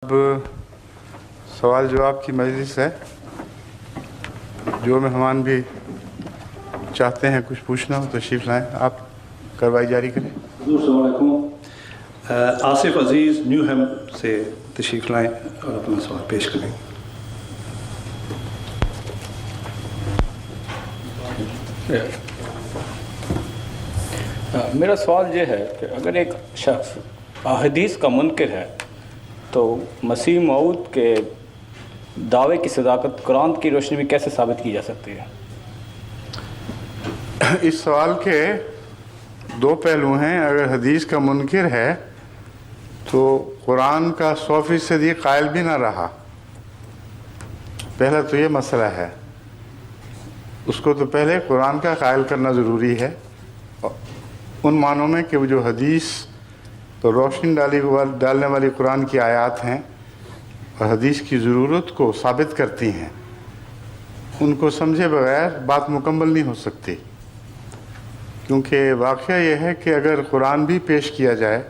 अब सवाल जवाब की मजलिस है। जो मेहमान भी चाहते हैं कुछ पूछना हो तशरीफ़ लाएं, आप कार्रवाई जारी करें। आसिफ अजीज़ न्यूहैम से तशरीफ़ लाएं और अपना सवाल पेश करें। मेरा सवाल ये है कि अगर एक शख्स हदीस का मुनकिर है तो मसीह मऊद के दावे की सदाकत कुरान की रोशनी में कैसे साबित की जा सकती है? इस सवाल के दो पहलू हैं। अगर हदीस का मुनकिर है तो कुरान का 100% कायल भी ना रहा, पहला तो ये मसला है। उसको तो पहले कुरान का कायल करना ज़रूरी है, उन मानों में कि वो जो हदीस तो रोशनी डालने वाली कुरान की आयत हैं और हदीस की ज़रूरत को साबित करती हैं, उनको समझे बगैर बात मुकम्मल नहीं हो सकती। क्योंकि वाक़या यह है कि अगर कुरान भी पेश किया जाए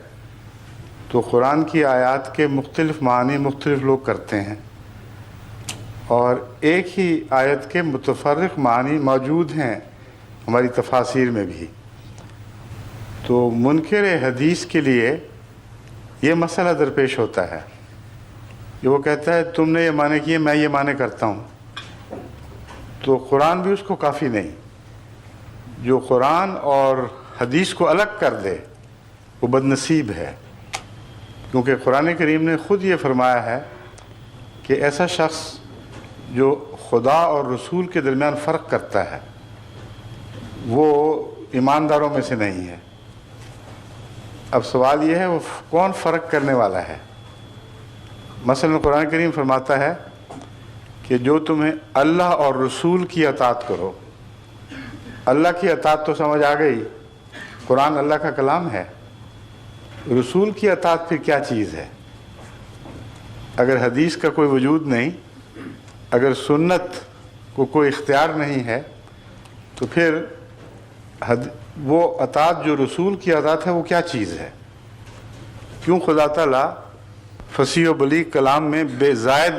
तो कुरान की आयत के मुख्तलिफ़ मानी मुख्तलिफ़ लोग करते हैं और एक ही आयत के मुतफ़र्रिक़ मानी मौजूद हैं हमारी तफासिर में भी। तो मुनकिर हदीस के लिए ये मसला दरपेश होता है कि वो कहता है तुमने ये माने किए, मैं ये माने करता हूँ, तो कुरान भी उसको काफ़ी नहीं। जो कुरान और हदीस को अलग कर दे वो बदनसीब है, क्योंकि कुरान करीम ने ख़ुद ये फरमाया है कि ऐसा शख्स जो खुदा और रसूल के दरमियान फ़र्क करता है वो ईमानदारों में से नहीं है। अब सवाल ये है वो कौन फ़र्क करने वाला है। मसलन कुरान करीम फरमाता है कि जो तुम्हें अल्लाह और रसूल की अताअत करो। अल्लाह की अताअत तो समझ आ गई, कुरान अल्लाह का कलाम है। रसूल की अताअत फिर क्या चीज़ है? अगर हदीस का कोई वजूद नहीं, अगर सुन्नत को कोई इख्तियार नहीं है, तो फिर वो अताअत जो रसूल की अताअत है वो क्या चीज़ है? क्यों खुदा ताला फसीह व बलीग कलाम में बेज़ायद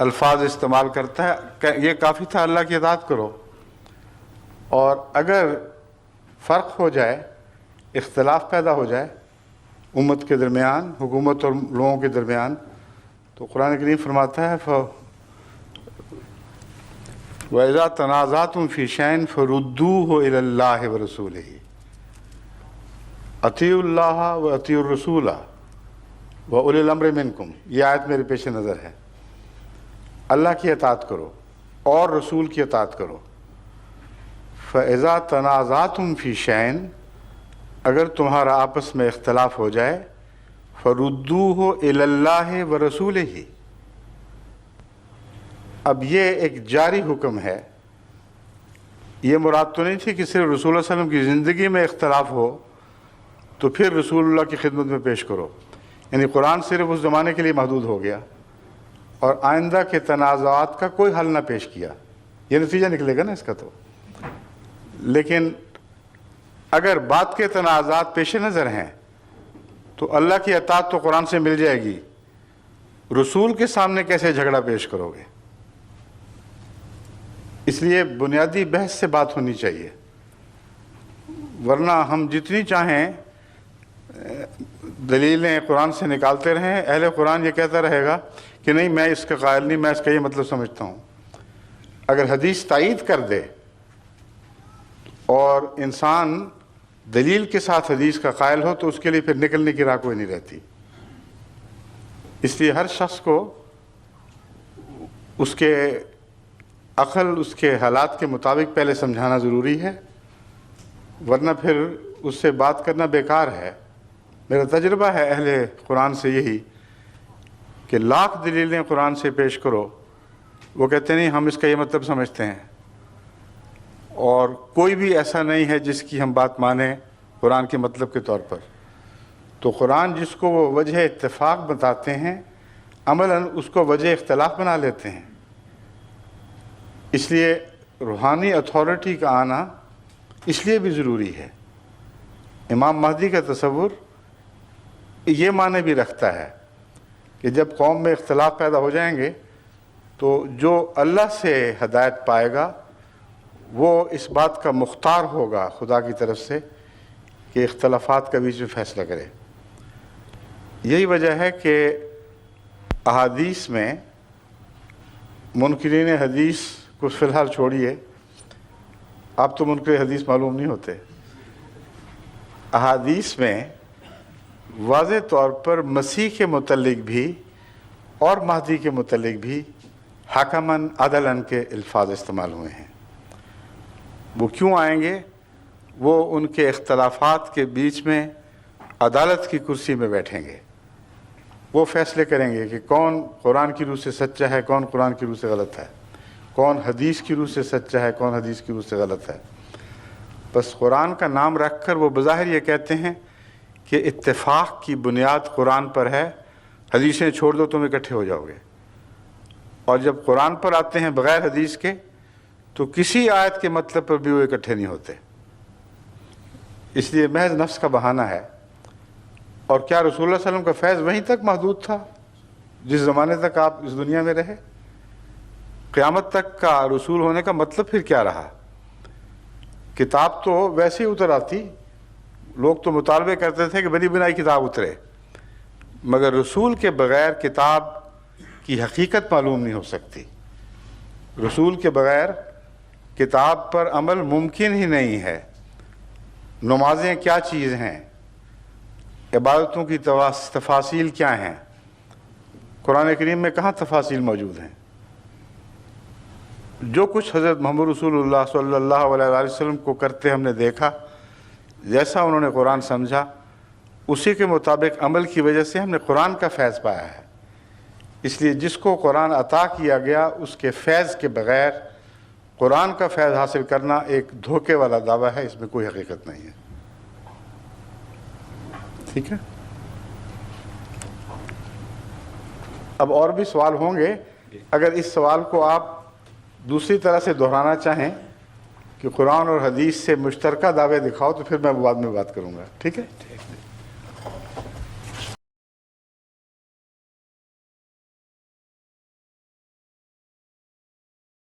अल्फाज इस्तेमाल करता है? ये काफ़ी था, अल्लाह की अताअत करो। और अगर फ़र्क हो जाए, इख्तलाफ पैदा हो जाए उम्मत के दरमियान, हुकूमत और लोगों के दरमियान, तो कुरान करीम फरमाता है वइज़ा तनाज़अतुम फ़ी शैइन फ़रुद्दूहु इलल्लाहि व रसूलिही अतीउल्लाह व अतीउर रसूल व उलिल अम्रि मिनकुम। ये आयत मेरे पेश नज़र है। अल्लाह की अताअत करो और रसूल की अताअत करो। फ़इज़ा तनाज़अतुम फ़ी शैइन, अगर तुम्हारा आपस में इख्तलाफ हो जाए, फ़रुद्दूहु इलल्लाहि व रसूलिही। अब ये एक जारी हुक्म है। ये मुराद तो नहीं थी कि सिर्फ रसूल सल्लल्लाहु अलैहि वसल्लम की ज़िंदगी में इख्तलाफ हो तो फिर रसूलुल्लाह की खिदमत में पेश करो, यानी कुरान सिर्फ उस ज़माने के लिए महदूद हो गया और आइंदा के तनाज़ात का कोई हल ना पेश किया। ये नतीजा निकलेगा ना इसका। तो लेकिन अगर बात के तनाज़ात पेश नज़र हैं तो अल्लाह की अताअत तो कुरान से मिल जाएगी, रसूल के सामने कैसे झगड़ा पेश करोगे? इसलिए बुनियादी बहस से बात होनी चाहिए, वरना हम जितनी चाहें दलीलें कुरान से निकालते रहें, अहले कुरान ये कहता रहेगा कि नहीं मैं इसका कायल नहीं, मैं इसका ये मतलब समझता हूँ। अगर हदीस तायीद कर दे और इंसान दलील के साथ हदीस का कायल हो तो उसके लिए फिर निकलने की राह कोई नहीं रहती। इसलिए हर शख्स को उसके अक़ल, उसके हालात के मुताबिक पहले समझाना ज़रूरी है, वरना फिर उससे बात करना बेकार है। मेरा तजुर्बा है अहले कुरान से यही कि लाख दलीलें कुरान से पेश करो, वो कहते नहीं हम इसका ये मतलब समझते हैं, और कोई भी ऐसा नहीं है जिसकी हम बात माने कुरान के मतलब के तौर पर। तो कुरान जिसको वो वजह इत्तेफाक बताते हैं, अमलन उसको वजह इख्तलाफ बना लेते हैं। इसलिए रूहानी अथॉरिटी का आना इसलिए भी ज़रूरी है। इमाम महदी का तसव्वुर ये माने भी रखता है کہ جب قوم میں اختلاف پیدا ہو جائیں گے تو جو اللہ سے ہدایت پائے گا وہ اس بات کا مختار ہوگا خدا کی طرف سے کہ اختلافات کا بیچ میں فیصلہ کرے۔ یہی وجہ ہے کہ احادیث میں منکرین حدیث کو فی الحال چھوڑیے، آپ تو منکر حدیث معلوم نہیں ہوتے، احادیث میں واضح طور پر مسیح کے متعلق بھی اور مہدی کے متعلق بھی حکماً عدلاً کے الفاظ استعمال ہوئے ہیں۔ وہ کیوں آئیں گے؟ وہ ان کے اختلافات کے بیچ میں عدالت کی کرسی میں بیٹھیں گے، وہ فیصلے کریں گے کہ کون قرآن کی روح سے سچا ہے، کون قرآن کی روح سے غلط ہے، کون حدیث کی روح سے سچا ہے، کون حدیث کی روح سے غلط ہے۔ بس قرآن کا نام رکھ کر وہ بظاہر یہ کہتے ہیں کہ اتفاق کی بنیاد قرآن پر ہے، حدیثیں چھوڑ دو تم اکٹھے ہو جاؤ گے، اور جب قرآن پر آتے ہیں بغیر حدیث کے تو کسی آیت کے مطلب پر بھی وہ اکٹھے نہیں ہوتے۔ اس لیے محض نفس کا بہانہ ہے۔ اور کیا رسول اللہ صلی اللہ علیہ وسلم کا فیض وہیں تک محدود تھا جس زمانے تک آپ اس دنیا میں رہے؟ قیامت تک کا رسول ہونے کا مطلب پھر کیا رہا؟ کتاب تو ویسے ہی اتر آتی، لوگ تو مطالبے کرتے تھے کہ بنی بنائی کتاب اترے، مگر رسول کے بغیر کتاب کی حقیقت معلوم نہیں ہو سکتی۔ رسول کے بغیر کتاب پر عمل ممکن ہی نہیں ہے۔ نمازیں کیا چیز ہیں، عبادتوں کی تفاصیل کیا ہیں، قرآن کریم میں کہاں تفاصیل موجود ہیں؟ جو کچھ حضرت محمد رسول اللہ صلی اللہ علیہ وآلہ وسلم کو کرتے ہم نے دیکھا، جیسا انہوں نے قرآن سمجھا اسی کے مطابق عمل کی وجہ سے ہم نے قرآن کا فیض پایا ہے۔ اس لیے جس کو قرآن عطا کیا گیا اس کے فیض کے بغیر قرآن کا فیض حاصل کرنا ایک دھوکے والا دعویٰ ہے، اس میں کوئی حقیقت نہیں ہے۔ ٹھیک ہے، اب اور بھی سوال ہوں گے، اگر اس سوال کو آپ دوسری طرح سے دہرانا چاہیں کہ قرآن اور حدیث سے مشترکہ دعوے دکھاؤ تو پھر میں بعد میں بات کروں گا۔ ٹھیک ہے؟